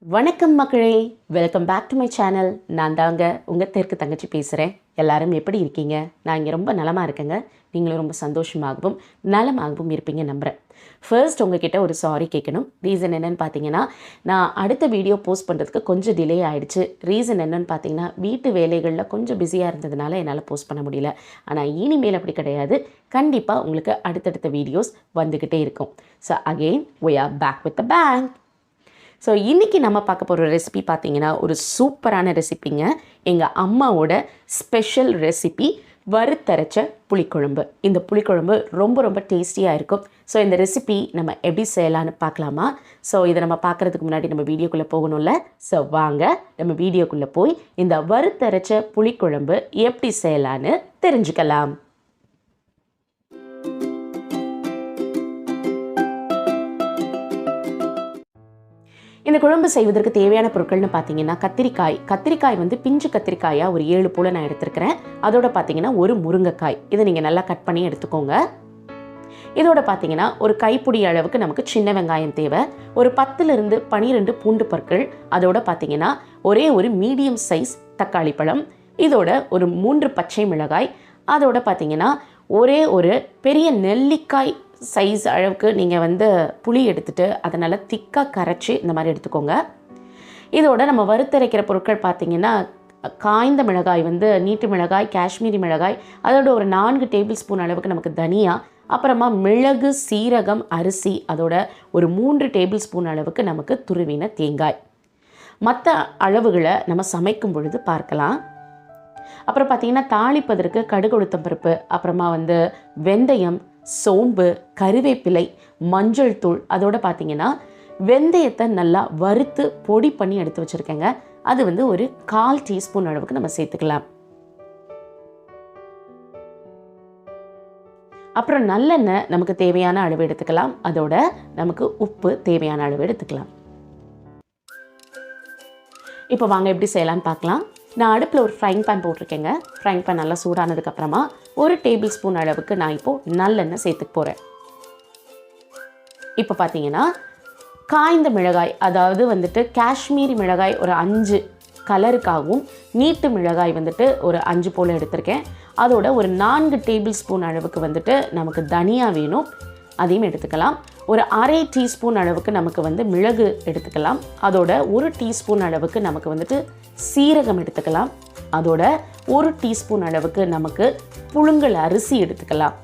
வணக்கம் மக்களே, welcome back to my channel. நான் தாங்க உங்கள் தெற்கு தங்கச்சி பேசுகிறேன். எல்லாரும் எப்படி இருக்கீங்க? நான் இங்கே ரொம்ப நலமாக இருக்கேங்க. நீங்களும் ரொம்ப சந்தோஷமாகவும் நலமாகவும் இருப்பீங்க நம்புகிறேன். ஃபர்ஸ்ட் உங்ககிட்ட ஒரு சாரி கேட்கணும். ரீசன் என்னென்னு பார்த்தீங்கன்னா, நான் அடுத்த வீடியோ போஸ்ட் பண்ணுறதுக்கு கொஞ்சம் டிலே ஆகிடுச்சு. ரீசன் என்னென்னு பார்த்தீங்கன்னா, வீட்டு வேலைகளில் கொஞ்சம் பிஸியாக இருந்ததுனால என்னால் போஸ்ட் பண்ண முடியல. ஆனால் இனிமேல் அப்படி கிடையாது. கண்டிப்பாக உங்களுக்கு அடுத்தடுத்த வீடியோஸ் வந்துக்கிட்டே இருக்கும். So again we are back with the bang. So இன்றைக்கி நம்ம பார்க்க போகிற ரெசிபி பார்த்திங்கன்னா ஒரு சூப்பரான ரெசிபிங்க. எங்கள் அம்மாவோட ஸ்பெஷல் ரெசிபி வறுத்தரைச்ச புளிக்குழம்பு. இந்த புளிக்குழம்பு ரொம்ப ரொம்ப டேஸ்டியாக இருக்கும். ஸோ இந்த ரெசிபி நம்ம எப்படி செய்யலான்னு பார்க்கலாமா? ஸோ இதை நம்ம பார்க்குறதுக்கு முன்னாடி நம்ம வீடியோக்குள்ளே போகணும்ல. ஸோ வாங்க நம்ம வீடியோக்குள்ளே போய் இந்த வறுத்தரைச்ச புளிக்குழம்பு எப்படி செய்யலான்னு தெரிஞ்சுக்கலாம். இந்த குழம்பு செய்வதற்கு தேவையான பொருட்கள்னு பார்த்தீங்கன்னா, கத்திரிக்காய் வந்து பிஞ்சு கத்திரிக்காயாக ஒரு 7 போல் நான் எடுத்துருக்கிறேன். அதோட பார்த்தீங்கன்னா ஒரு முருங்கைக்காய், இதை நீங்கள் நல்லா கட் பண்ணி எடுத்துக்கோங்க. இதோட பார்த்தீங்கன்னா ஒரு கைப்பிடி அளவுக்கு நமக்கு சின்ன வெங்காயம் தேவை. ஒரு 10லிருந்து 12 பூண்டு பற்கள். அதோட பார்த்தீங்கன்னா ஒரே ஒரு மீடியம் சைஸ் தக்காளி பழம். இதோட ஒரு 3 பச்சை மிளகாய். அதோட பார்த்தீங்கன்னா ஒரே ஒரு பெரிய நெல்லிக்காய் சைஸ் அளவுக்கு நீங்கள் வந்து புளி எடுத்துகிட்டு அதை நல்லா திக்காக கரைச்சி இந்த மாதிரி எடுத்துக்கோங்க. இதோட நம்ம வறுத்தரைக்கிற பொருட்கள் பார்த்திங்கன்னா, காய்ந்த மிளகாய் வந்து நீட்டு மிளகாய், காஷ்மீரி மிளகாய், அதோட ஒரு 4 டேபிள் ஸ்பூன் அளவுக்கு நமக்கு தனியா, அப்புறமா மிளகு, சீரகம், அரிசி, அதோட ஒரு 3 டேபிள் ஸ்பூன் அளவுக்கு நமக்கு துருவின தேங்காய். மற்ற அளவுகளை நம்ம சமைக்கும் பொழுது பார்க்கலாம். அப்புறம் பார்த்திங்கன்னா தாளிப்பதற்கு கடுகு உளுத்தம் பருப்பு, அப்புறமா வந்து வெந்தயம், சோம்பு, கறிவேப்பிலை, மஞ்சள் தூள், அதோட பார்த்தீங்கன்னா வெந்தயத்தை நல்லா வறுத்து பொடி பண்ணி எடுத்து வச்சுருக்கேங்க. அது வந்து ஒரு 1/4 டீஸ்பூன் அளவுக்கு நம்ம சேர்த்துக்கலாம். அப்புறம் நல்லெண்ணெய் நமக்கு தேவையான அளவு எடுத்துக்கலாம். அதோட நமக்கு உப்பு தேவையான அளவு எடுத்துக்கலாம். இப்போ வாங்க எப்படி செய்யலான்னு பார்க்கலாம். நான் அடுப்பில் ஒரு ஃப்ரைங் பேன் போட்டிருக்கேங்க. ஃப்ரைங் பேன் நல்லா சூடானதுக்கப்புறமா 1 டேபிள் ஸ்பூன் அளவுக்கு நான் இப்போது நல்லெண்ணெய் சேர்த்துக்க போகிறேன். இப்போ பார்த்தீங்கன்னா காய்ந்த மிளகாய், அதாவது வந்துட்டு காஷ்மீரி மிளகாய் ஒரு 5 கலருக்காகவும், நீட்டு மிளகாய் வந்துட்டு ஒரு 5 போல் எடுத்திருக்கேன். அதோட ஒரு 4 டேபிள் ஸ்பூன் அளவுக்கு வந்துட்டு நமக்கு தனியா வேணும், அதையும் எடுத்துக்கலாம். ஒரு 1/2 டீஸ்பூன் அளவுக்கு நமக்கு வந்து மிளகு எடுத்துக்கலாம். அதோட 1 டீஸ்பூன் அளவுக்கு நமக்கு வந்துட்டு சீரகம் எடுத்துக்கலாம். அதோட 1 டீஸ்பூன் அளவுக்கு நமக்கு புழுங்கல் அரிசி எடுத்துக்கலாம்.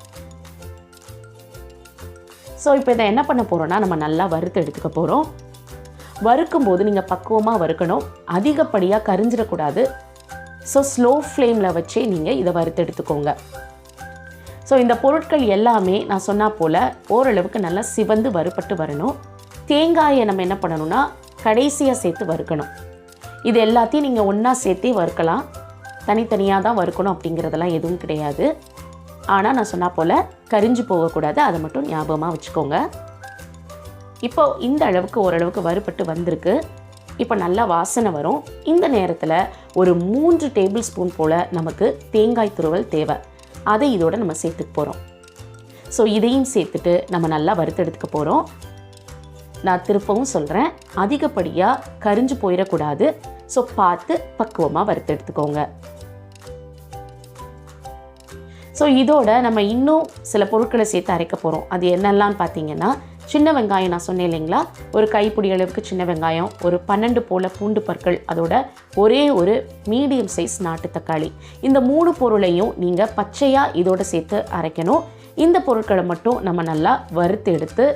ஸோ இப்போ இதை என்ன பண்ண போகிறோன்னா, நம்ம நல்லா வறுத்து எடுத்துக்க போகிறோம். வறுக்கும்போது நீங்கள் பக்குவமாக வறுக்கணும், அதிகப்படியாக கரிஞ்சிடக்கூடாது. ஸோ ஸ்லோ ஃப்ளேமில் வச்சே நீங்கள் இதை வறுத்து எடுத்துக்கோங்க. ஸோ இந்த பொருட்கள் எல்லாமே நான் சொன்னால் போல் ஓரளவுக்கு நல்லா சிவந்து வறுப்பட்டு வரணும். தேங்காயை நம்ம என்ன பண்ணணும்னா கடைசியாக சேர்த்து வறுக்கணும். இது எல்லாத்தையும் நீங்கள் ஒன்றா சேர்த்தே வறுக்கலாம். தனித்தனியாக தான் வறுக்கணும் அப்படிங்கிறதெல்லாம் எதுவும் கிடையாது. ஆனால் நான் சொன்னால் போல் கரிஞ்சு போகக்கூடாது, அதை மட்டும் ஞாபகமாக வச்சுக்கோங்க. இப்போ இந்த அளவுக்கு ஓரளவுக்கு வறுப்பட்டு வந்திருக்கு. இப்போ நல்லா வாசனை வரும். இந்த நேரத்தில் ஒரு 3 டேபிள் ஸ்பூன் போல் நமக்கு தேங்காய் துருவல் தேவை. அதை இதோட நம்ம சேர்த்துக்க போகிறோம். ஸோ இதையும் சேர்த்துட்டு நம்ம நல்லா வறுத்து எடுத்துக்க போகிறோம். நான் திருப்பவும் சொல்கிறேன், அதிகப்படியாக கரிஞ்சு போயிடக்கூடாது. ஸோ பார்த்து பக்குவமாக வறுத்து எடுத்துக்கோங்க. ஸோ இதோட நம்ம இன்னும் சில பொருட்களை சேர்த்து அரைக்க போகிறோம். அது என்னெல்லாம் பார்த்தீங்கன்னா, சின்ன வெங்காயம் நான் சொன்னேன் இல்லைங்களா, ஒரு கைப்பிடி அளவுக்கு சின்ன வெங்காயம், ஒரு 12 போல் பூண்டு பற்கள், அதோட ஒரே ஒரு மீடியம் சைஸ் நாட்டு தக்காளி. இந்த 3 பொருளையும் நீங்கள் பச்சையாக இதோட சேர்த்து அரைக்கணும். இந்த பொருட்களை மட்டும் நம்ம நல்லா வறுத்து எடுத்து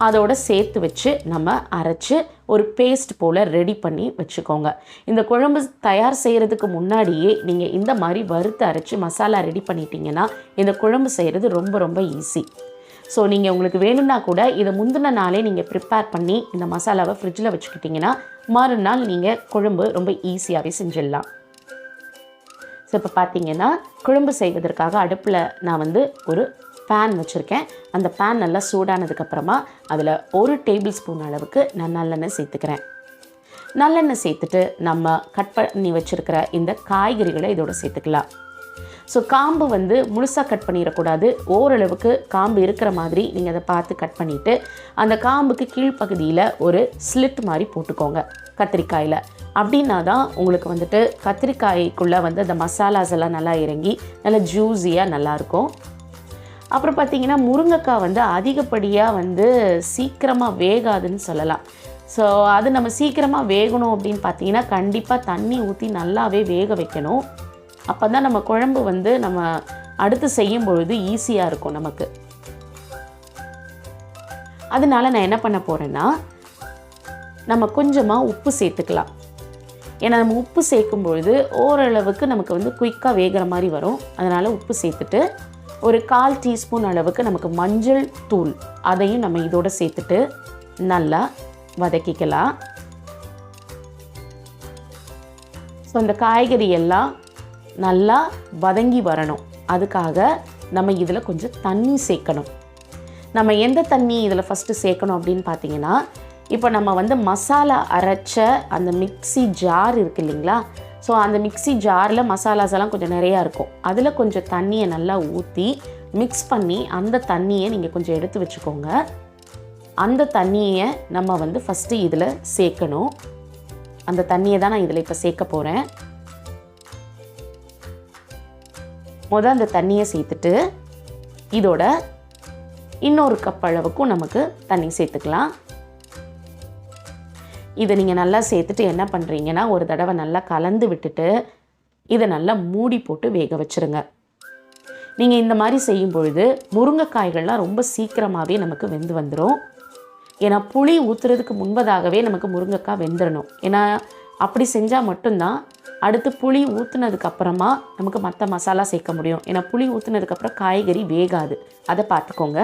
அதோட சேர்த்து வச்சு நம்ம அரைச்சி ஒரு பேஸ்ட் போல் ரெடி பண்ணி வச்சுக்கோங்க. இந்த குழம்பு தயார் செய்கிறதுக்கு முன்னாடியே நீங்கள் இந்த மாதிரி வறுத்து அரைச்சி மசாலா ரெடி பண்ணிட்டீங்கன்னா இந்த குழம்பு செய்கிறது ரொம்ப ரொம்ப ஈஸி. ஸோ நீங்கள் உங்களுக்கு வேணும்னா கூட இதை முந்தின நாளே நீங்கள் ப்ரிப்பேர் பண்ணி இந்த மசாலாவை ஃப்ரிட்ஜில் வச்சுக்கிட்டிங்கன்னா மறுநாள் நீங்கள் குழம்பு ரொம்ப ஈஸியாகவே செஞ்சிடலாம். ஸோ இப்போ பார்த்தீங்கன்னா குழம்பு செய்வதற்காக அடுப்பில் நான் வந்து ஒரு பேன் வச்சுருக்கேன். அந்த பேன் நல்லா சூடானதுக்கப்புறமா அதில் 1 டேபிள் ஸ்பூன் அளவுக்கு நான் நல்லெண்ணெய் சேர்த்துக்கிறேன். நல்லெண்ணெய் சேர்த்துட்டு நம்ம கட் பண்ணி வச்சுருக்கிற இந்த காய்கறிகளை இதோட சேர்த்துக்கலாம். ஸோ காம்பு வந்து முழுசாக கட் பண்ணிடக்கூடாது. ஓரளவுக்கு காம்பு இருக்கிற மாதிரி நீங்கள் அதை பார்த்து கட் பண்ணிவிட்டு அந்த காம்புக்கு கீழ்ப்பகுதியில் ஒரு ஸ்லிட் மாதிரி போட்டுக்கோங்க கத்திரிக்காயில். அப்படின்னா தான் உங்களுக்கு வந்துட்டு கத்திரிக்காய்க்குள்ளே வந்து அந்த மசாலாஸ் எல்லாம் நல்லா இறங்கி நல்லா ஜூஸியாக நல்லாயிருக்கும். அப்புறம் பார்த்திங்கன்னா முருங்கைக்காய் வந்து அதிகப்படியாக வந்து சீக்கிரமாக வேகாதுன்னு சொல்லலாம். ஸோ அது நம்ம சீக்கிரமாக வேகணும் அப்படின்னு பார்த்தீங்கன்னா கண்டிப்பாக தண்ணி ஊற்றி நல்லாவே வேக வைக்கணும். அப்போ தான் நம்ம குழம்பு வந்து நம்ம அடுத்து செய்யும் பொழுது ஈஸியாக இருக்கும் நமக்கு. அதனால நான் என்ன பண்ண போகிறேன்னா நம்ம கொஞ்சமாக உப்பு சேர்த்துக்கலாம். ஏன்னா நம்ம உப்பு சேர்க்கும் பொழுது ஓரளவுக்கு நமக்கு வந்து குயிக்காக வேகிற மாதிரி வரும். அதனால் உப்பு சேர்த்துட்டு ஒரு 1/4 டீஸ்பூன் அளவுக்கு நமக்கு மஞ்சள் தூள் அதையும் நம்ம இதோடு சேர்த்துட்டு நல்லா வதக்கிக்கலாம். ஸோ இந்த காய்கறி எல்லாம் நல்லா வதங்கி வரணும். அதுக்காக நம்ம இதில் கொஞ்சம் தண்ணி சேர்க்கணும். நம்ம எந்த தண்ணி இதில் ஃபஸ்ட்டு சேர்க்கணும் அப்படின்னு பார்த்தீங்கன்னா, இப்போ நம்ம வந்து மசாலா அரைச்ச அந்த மிக்ஸி ஜார் இருக்குது இல்லைங்களா, ஸோ அந்த மிக்ஸி ஜாரில் மசாலாஸ் எல்லாம் கொஞ்சம் நிறையா இருக்கும். அதில் கொஞ்சம் தண்ணியை நல்லா ஊற்றி மிக்ஸ் பண்ணி அந்த தண்ணியை நீங்கள் கொஞ்சம் எடுத்து வச்சுக்கோங்க. அந்த தண்ணியை நம்ம வந்து ஃபஸ்ட்டு இதில் சேர்க்கணும். அந்த தண்ணியை தான் நான் இதில் இப்போ சேர்க்க போகிறேன். அந்த தண்ணியை சேர்த்துட்டு இதோட இன்னொரு கப் அளவுக்கும் நமக்கு தண்ணி சேர்த்துக்கலாம். இதை நீங்கள் நல்லா சேர்த்துட்டு என்ன பண்ணுறீங்கன்னா ஒரு தடவை நல்லா கலந்து விட்டுட்டு இதை நல்லா மூடி போட்டு வேக வச்சுருங்க. நீங்கள் இந்த மாதிரி செய்யும் பொழுது முருங்கைக்காய்கள்லாம் ரொம்ப சீக்கிரமாகவே நமக்கு வெந்து வந்துடும். ஏன்னா புளி ஊற்றுறதுக்கு முன்பதாகவே நமக்கு முருங்கைக்காய் வெந்துடணும். ஏன்னா அப்படி செஞ்சால் மட்டும்தான் அடுத்து புளி ஊற்றுனதுக்கப்புறமா நமக்கு மற்ற மசாலா சேர்க்க முடியும். ஏன்னா புளி ஊற்றுனதுக்கப்புறம் காய்கறி வேகாது, அதை பார்த்துக்கோங்க.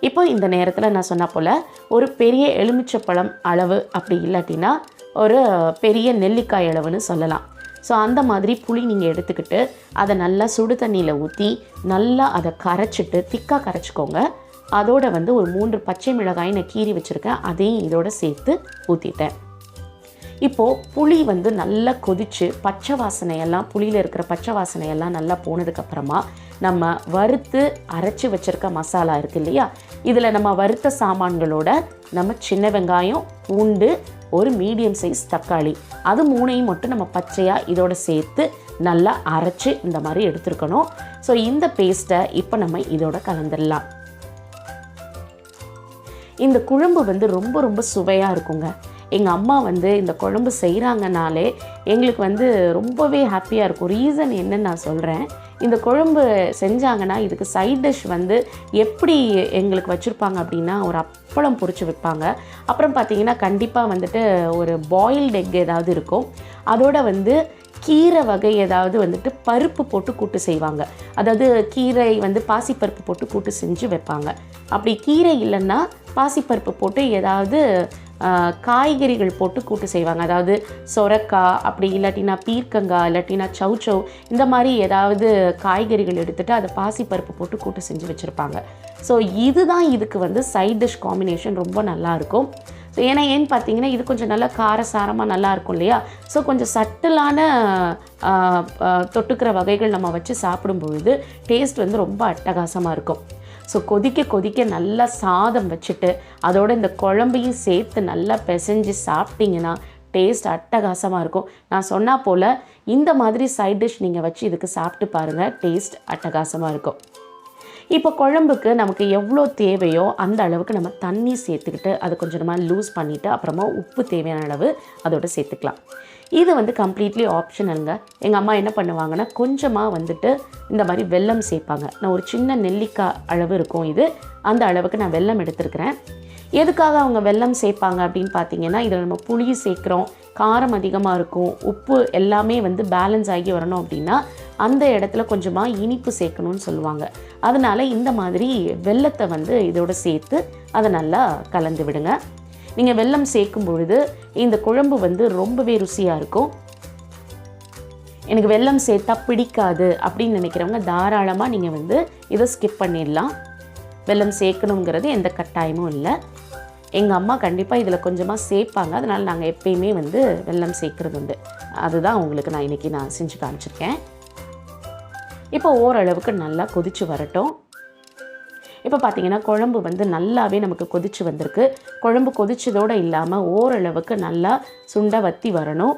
இப்போ இந்த நேரத்தில் நான் சொன்ன போல் ஒரு பெரிய எலுமிச்சப்பழம் அளவு அப்படி இல்லாட்டினா ஒரு பெரிய நெல்லிக்காய் அளவுன்னு சொல்லலாம். ஸோ அந்த மாதிரி புளி நீங்கள் எடுத்துக்கிட்டு அதை நல்லா சுடு தண்ணியில் ஊற்றி நல்லா அதை கரைச்சிட்டு திக்காக கரைச்சிக்கோங்க. அதோட வந்து ஒரு 3 பச்சை மிளகாய் நான் கீறி வச்சுருக்கேன், அதையும் இதோட சேர்த்து ஊற்றிட்டேன். இப்போது புளி வந்து நல்லா கொதித்து பச்சை வாசனையெல்லாம் புளியில் இருக்கிற பச்சை வாசனையெல்லாம் நல்லா போனதுக்கப்புறமா நம்ம வறுத்து அரைச்சி வச்சுருக்க மசாலா இருக்குது இல்லையா, இதில் நம்ம வறுத்த சாமான்களோட நம்ம சின்ன வெங்காயம், பூண்டு, ஒரு மீடியம் சைஸ் தக்காளி, அது 3ஐயும் மட்டும் நம்ம பச்சையாக இதோட சேர்த்து நல்லா அரைச்சி இந்த மாதிரி எடுத்துருக்கணும். ஸோ இந்த பேஸ்ட்டை இப்போ நம்ம இதோட கலந்துடலாம். இந்த குழம்பு வந்து ரொம்ப ரொம்ப சுவையாக இருக்குங்க. எங்கள் அம்மா வந்து இந்த குழம்பு செய்கிறாங்கனாலே எங்களுக்கு வந்து ரொம்பவே ஹாப்பியாக இருக்கும். ரீசன் என்னன்னு நான் சொல்கிறேன். இந்த குழம்பு செஞ்சாங்கன்னா இதுக்கு சைட் டிஷ் வந்து எப்படி எங்களுக்கு வச்சுருப்பாங்க அப்படின்னா ஒரு அப்பளம் பொரிச்சு வைப்பாங்க. அப்புறம் பார்த்திங்கன்னா கண்டிப்பாக வந்துட்டு ஒரு பாயில்டு எக் ஏதாவது இருக்கும். அதோட வந்து கீரை வகை ஏதாவது வந்துட்டு பருப்பு போட்டு கூட்டு செய்வாங்க. அதாவது கீரை வந்து பாசிப்பருப்பு போட்டு கூட்டு செஞ்சு வைப்பாங்க. அப்படி கீரை இல்லைன்னா பாசிப்பருப்பு போட்டு ஏதாவது காய்கறிகள் போட்டு கூட்டு செய்வாங்க. அதாவது சொரக்காய் அப்படி இல்லாட்டினா பீர்க்கங்காய் இல்லாட்டினா சௌச்சௌ இந்த மாதிரி ஏதாவது காய்கறிகள் எடுத்துகிட்டு அதை பாசிப்பருப்பு போட்டு கூட்டு செஞ்சு வச்சுருப்பாங்க. ஸோ இதுதான் இதுக்கு வந்து சைட் டிஷ் காம்பினேஷன் ரொம்ப நல்லாயிருக்கும். ஸோ ஏன்னு பார்த்தீங்கன்னா இது கொஞ்சம் நல்லா காரசாரமாக நல்லா இருக்கும் இல்லையா. ஸோ கொஞ்சம் சட்டிலான தொட்டுக்கிற வகைகள் நம்ம வச்சு சாப்பிடும் பொழுது டேஸ்ட் வந்து ரொம்ப அட்டகாசமாக இருக்கும். ஸோ கொதிக்க கொதிக்க நல்லா சாதம் வச்சுட்டு அதோட இந்த குழம்பையும் சேர்த்து நல்லா பிசைஞ்சு சாப்பிட்டிங்கன்னா டேஸ்ட் அட்டகாசமாக இருக்கும். நான் சொன்னால் போல் இந்த மாதிரி சைட் டிஷ் நீங்கள் வச்சு இதுக்கு சாப்பிட்டு பாருங்கள், டேஸ்ட் அட்டகாசமாக இருக்கும். இப்போ குழம்புக்கு நமக்கு எவ்வளோ தேவையோ அந்த அளவுக்கு நம்ம தண்ணி சேர்த்துக்கிட்டு அதை கொஞ்சமாக லூஸ் பண்ணிவிட்டு அப்புறமா உப்பு தேவையான அளவு அதோடு சேர்த்துக்கலாம். இது வந்து கம்ப்ளீட்லி ஆப்ஷனலுங்க. எங்கள் அம்மா என்ன பண்ணுவாங்கன்னா கொஞ்சமாக வந்துட்டு இந்த மாதிரி வெல்லம் சேர்ப்பாங்க. நான் ஒரு சின்ன நெல்லிக்காய் அளவு இருக்கும் இது, அந்த அளவுக்கு நான் வெல்லம் எடுத்துருக்கிறேன். எதுக்காக அவங்க வெல்லம் சேர்ப்பாங்க அப்படின்னு பார்த்தீங்கன்னா இதில் நம்ம புளி சேர்க்குறோம், காரம் அதிகமாக இருக்கும், உப்பு எல்லாமே வந்து பேலன்ஸ் ஆகி வரணும் அப்படின்னா அந்த இடத்துல கொஞ்சமாக இனிப்பு சேர்க்கணும்னு சொல்லுவாங்க. அதனால் இந்த மாதிரி வெல்லத்தை வந்து இதோட சேர்த்து அதை நல்லா கலந்து விடுங்க. நீங்கள் வெல்லம் சேர்க்கும் பொழுது இந்த குழம்பு வந்து ரொம்பவே ருசியாக இருக்கும். எனக்கு வெல்லம் சேர்த்தா பிடிக்காது அப்படின்னு நினைக்கிறவங்க தாராளமாக நீங்கள் வந்து இதை ஸ்கிப் பண்ணிடலாம். வெல்லம் சேர்க்கணுங்கிறது எந்த கட்டாயமும் இல்லை. எங்கள் அம்மா கண்டிப்பாக இதில் கொஞ்சமாக சேர்ப்பாங்க. அதனால் நாங்கள் எப்பயுமே வந்து வெல்லம் சேர்க்குறது உண்டு. அதுதான் உங்களுக்கு நான் இன்றைக்கி செஞ்சு காமிச்சிருக்கேன். இப்போ ஓரளவுக்கு நல்லா கொதிச்சு வரட்டும். இப்போ பார்த்தீங்கன்னா குழம்பு வந்து நல்லாவே நமக்கு கொதிச்சு வந்திருக்கு. குழம்பு கொதிச்சதோடு இல்லாமல் ஓரளவுக்கு நல்லா சுண்ட வற்றி வரணும்.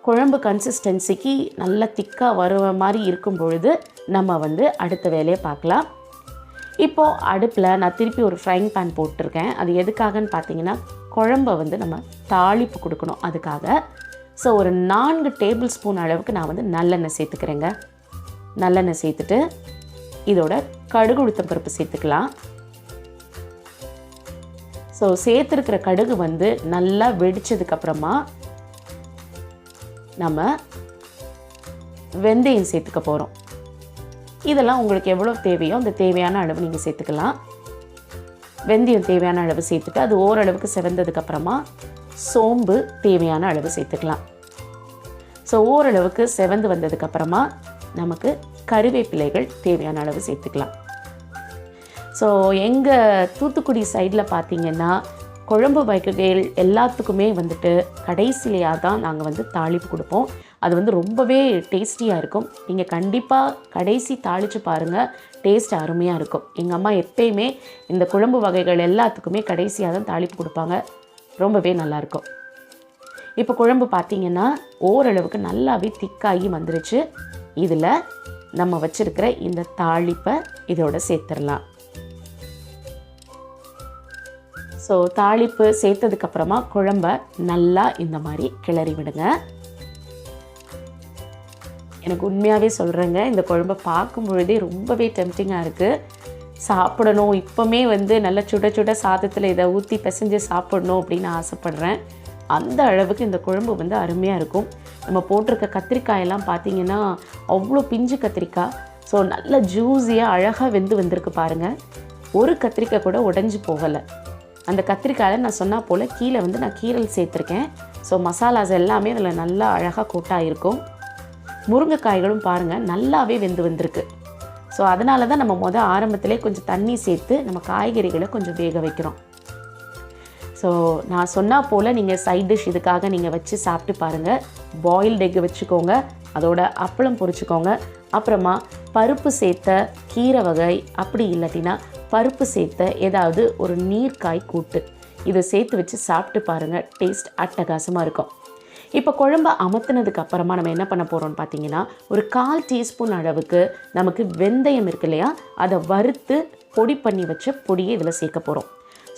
குழம்பு கன்சிஸ்டன்சிக்கு நல்லா திக்காக வர மாதிரி இருக்கும் பொழுது நம்ம வந்து அடுத்த வேலையை பார்க்கலாம். இப்போது அடுப்பில் நான் திருப்பி ஒரு ஃப்ரைங் பேன் போட்டிருக்கேன். அது எதுக்காகன்னு பார்த்தீங்கன்னா குழம்பை வந்து நம்ம தாளிப்பு கொடுக்கணும் அதுக்காக. ஸோ ஒரு 4 டேபிள் ஸ்பூன் அளவுக்கு நான் வந்து நல்லெண்ணெய் சேர்த்துக்கிறேங்க. நல்லெண்ணெய் சேர்த்துட்டு இதோட கடுகு உளுத்தம் பருப்பு சேர்த்துக்கலாம். ஸோ சேர்த்துருக்கிற கடுகு வந்து நல்லா வெடித்ததுக்கப்புறமா நம்ம வெந்தயம் சேர்த்துக்க போகிறோம். இதெல்லாம் உங்களுக்கு எவ்வளோ தேவையோ அந்த தேவையான அளவு நீங்கள் சேர்த்துக்கலாம். வெந்தயம் தேவையான அளவு சேர்த்துட்டு அது ஓரளவுக்கு செவந்ததுக்கப்புறமா சோம்பு தேவையான அளவு சேர்த்துக்கலாம். ஸோ ஓரளவுக்கு செவந்து வந்ததுக்கப்புறமா நமக்கு கருவேப்பிலைகள் தேவையான அளவு சேர்த்துக்கலாம். ஸோ எங்கள் தூத்துக்குடி சைடில் பார்த்திங்கன்னா குழம்பு வகைகள் எல்லாத்துக்குமே வந்துட்டு கடைசிலையாக தான் நாங்கள் வந்து தாளிப்பு கொடுப்போம். அது வந்து ரொம்பவே டேஸ்டியாக இருக்கும். நீங்கள் கண்டிப்பாக கடைசி தாளித்து பாருங்கள், டேஸ்ட் அருமையாக இருக்கும். எங்கள் அம்மா எப்பயுமே இந்த குழம்பு வகைகள் எல்லாத்துக்குமே கடைசியாக தான் தாளிப்பு கொடுப்பாங்க. ரொம்பவே நல்லாயிருக்கும். இப்போ குழம்பு பார்த்திங்கன்னா ஓரளவுக்கு நல்லாவே திக்காகி வந்துருச்சு. இதில் நம்ம வச்சுருக்கிற இந்த தாளிப்பை இதோட சேர்த்துடலாம். ஸோ தாளிப்பு சேர்த்ததுக்கப்புறமா குழம்ப நல்லா இந்த மாதிரி கிளறி விடுங்க. எனக்கு உண்மையாகவே சொல்கிறேங்க, இந்த குழம்பை பார்க்கும் பொழுதே ரொம்பவே டெம்டிங்காக இருக்குது. சாப்பிடணும், இப்போமே வந்து நல்லா சுட சுட சாதத்தில் இதை ஊற்றி பிசைஞ்சு சாப்பிடணும் அப்படின்னு ஆசைப்பட்றேன். அந்த அளவுக்கு இந்த குழம்பு வந்து அருமையாக இருக்கும். நம்ம போட்டிருக்க கத்திரிக்காயெல்லாம் பார்த்திங்கன்னா அவ்வளோ பிஞ்சு கத்திரிக்காய். ஸோ நல்ல ஜூஸியாக அழகாக வெந்து வந்திருக்கு பாருங்கள். ஒரு கத்திரிக்காய் கூட உடைஞ்சி போகலை. அந்த கத்திரிக்காயில் நான் சொன்னால் போல் கீழே வந்து நான் கீரல் சேர்த்துருக்கேன். ஸோ மசாலாஸ் எல்லாமே அதில் நல்லா அழகாக கோட்டாயிருக்கும். முருங்கைக்காய்களும் பாருங்கள் நல்லாவே வெந்து வந்திருக்கு. ஸோ அதனால தான் நம்ம ஆரம்பத்திலே கொஞ்சம் தண்ணி சேர்த்து நம்ம காய்கறிகளை கொஞ்சம் வேக வைக்கிறோம். ஸோ நான் சொன்னால் போல் நீங்கள் சைட் டிஷ் இதுக்காக நீங்கள் வச்சு சாப்பிட்டு பாருங்கள். பாயில்டு எக் வச்சுக்கோங்க, அதோட அப்பளம் பொரிச்சுக்கோங்க. அப்புறமா பருப்பு சேர்த்த கீரை வகை, அப்படி இல்லாட்டினா பருப்பு சேர்த்த ஏதாவது ஒரு நீர்க்காய் கூட்டு இதை சேர்த்து வச்சு சாப்பிட்டு பாருங்கள். டேஸ்ட் அட்டகாசமாக இருக்கும். இப்போ குழம்பு அமர்த்தினதுக்கு அப்புறமா நம்ம என்ன பண்ண போகிறோம்னு பார்த்தீங்கன்னா ஒரு 1/4 டீஸ்பூன் அளவுக்கு நமக்கு வெந்தயம் இருக்கு இல்லையா, அதை வறுத்து பொடி பண்ணி வச்ச பொடியை இதில் சேர்க்க போகிறோம்.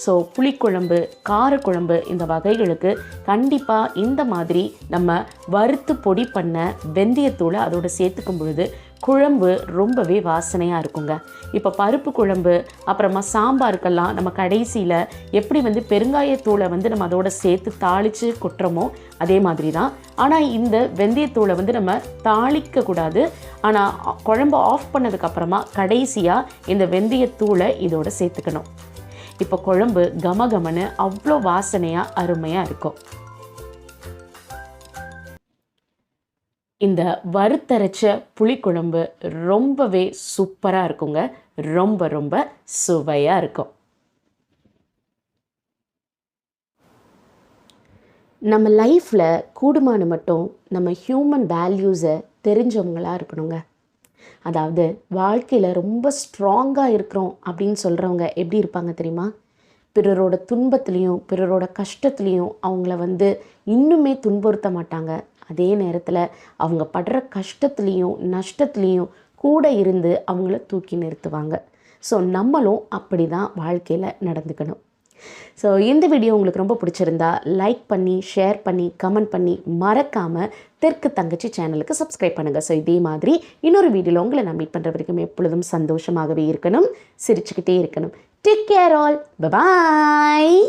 ஸோ புளிக்குழம்பு, காரக்குழம்பு இந்த வகைகளுக்கு கண்டிப்பாக இந்த மாதிரி நம்ம வறுத்து பொடி பண்ண வெந்தயத்தூளை அதோடு சேர்த்துக்கும் பொழுது குழம்பு ரொம்பவே வாசனையாக இருக்குங்க. இப்போ பருப்பு குழம்பு அப்புறமா சாம்பாருக்கெல்லாம் நம்ம கடைசியில் எப்படி வந்து பெருங்காயத்தூளை வந்து நம்ம அதோட சேர்த்து தாளித்து கொட்டுறோமோ அதே மாதிரி தான். ஆனால் இந்த வெந்தயத்தூளை வந்து நம்ம தாளிக்கக்கூடாது. ஆனால் குழம்பு ஆஃப் பண்ணதுக்கப்புறமா கடைசியாக இந்த வெந்தயத்தூளை இதோட சேர்த்துக்கணும். இப்போ குழம்பு கமகமன்னு அவ்வளோ வாசனையாக அருமையாக இருக்கும். இந்த வறுத்தரைச்ச புளிக்குழம்பு ரொம்பவே சூப்பராக இருக்குங்க. ரொம்ப ரொம்ப சுவையாக இருக்கும். நம்ம லைஃப்பில் கூடுமான மட்டும் நம்ம ஹியூமன் வேல்யூஸை தெரிஞ்சவங்களாக இருக்கணுங்க. அதாவது வாழ்க்கையில் ரொம்ப ஸ்ட்ராங்காக இருக்கிறோம் அப்படின்னு சொல்கிறவங்க எப்படி இருப்பாங்க தெரியுமா? பிறரோட துன்பத்துலேயும் பிறரோட கஷ்டத்துலேயும் அவங்கள வந்து இன்னுமே துன்புறுத்த மாட்டாங்க. அதே நேரத்தில் அவங்க படுற கஷ்டத்துலேயும் நஷ்டத்துலேயும் கூட இருந்து அவங்கள தூக்கி நிறுத்துவாங்க. ஸோ நம்மளும் அப்படி தான் வாழ்க்கையில் நடந்துக்கணும். ஸோ இந்த வீடியோ உங்களுக்கு ரொம்ப பிடிச்சிருந்தா லைக் பண்ணி, ஷேர் பண்ணி, கமெண்ட் பண்ணி, மறக்காமல் தெற்கு தங்கச்சி சேனலுக்கு சப்ஸ்கிரைப் பண்ணுங்கள். ஸோ இதே மாதிரி இன்னொரு வீடியோவில் உங்களை நான் மீட் பண்ணுற வரைக்கும் எப்பொழுதும் சந்தோஷமாகவே இருக்கணும், சிரிச்சுக்கிட்டே இருக்கணும். Take care all. Bye bye.